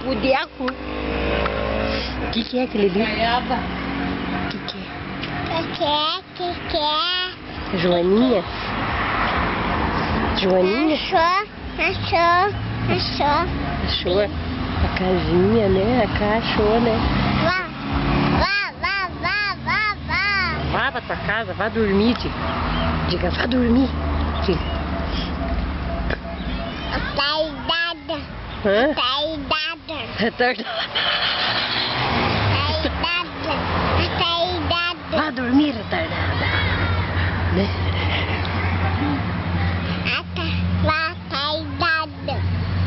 boneco. O que é aquele ali? Gaiaba. O que é? Que é? Joaninha? Joaninha? Achou. Achou a casinha, né? A casa achou, né? Vá. Vá pra tua casa, vá dormir, diga. Diga, vá dormir. Diga. Retardada. Hã? Retardada. Retardada. Retardada. Vá dormir, retardada. Né? Retardada.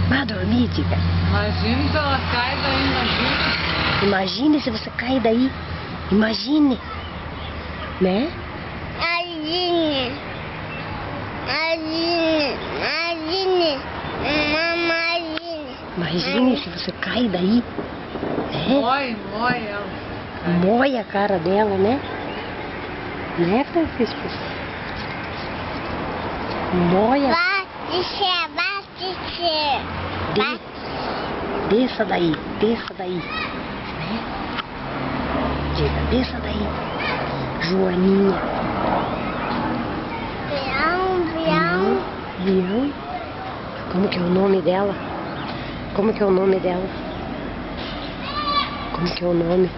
Vá dormir, diga. Imagina se ela cai daí, imagina. Imagine se você cair daí. Imagine. Né? Aline. Imagine se você cai daí. Né? Mói ela. Mói a cara dela, né? Né, Francisco? Mói a... Desça daí, né? Diga, desça daí. Joaninha. Leão. Como que é o nome dela? Como que é o nome dela? Como que é o nome?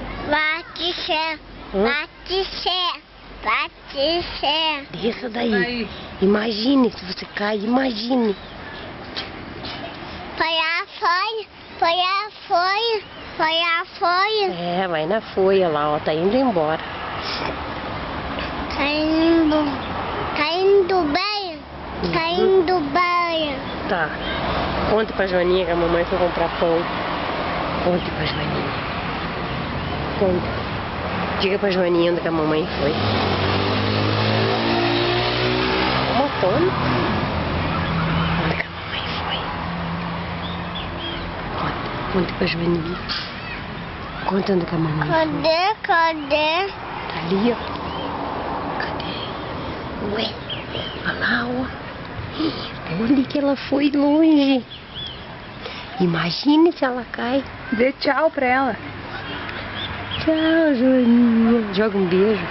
Desça daí. Imagine se você cai, imagine. Foi. É, vai na folha lá, ó, tá indo embora. Tá indo bem. Tá. Conte pra Joaninha que a mamãe foi comprar pão. Conte pra Joaninha. Conte. Diga pra Joaninha onde que a mamãe foi. Conte. Onde que a mamãe foi. Conte pra Joaninha. Conte onde que a mamãe foi. Cadê? Tá ali, ó. Cadê? Ué, olha lá, ó. Onde que ela foi longe? Imagine se ela cai. Dê tchau pra ela. Tchau, Joaninha. Joga um beijo.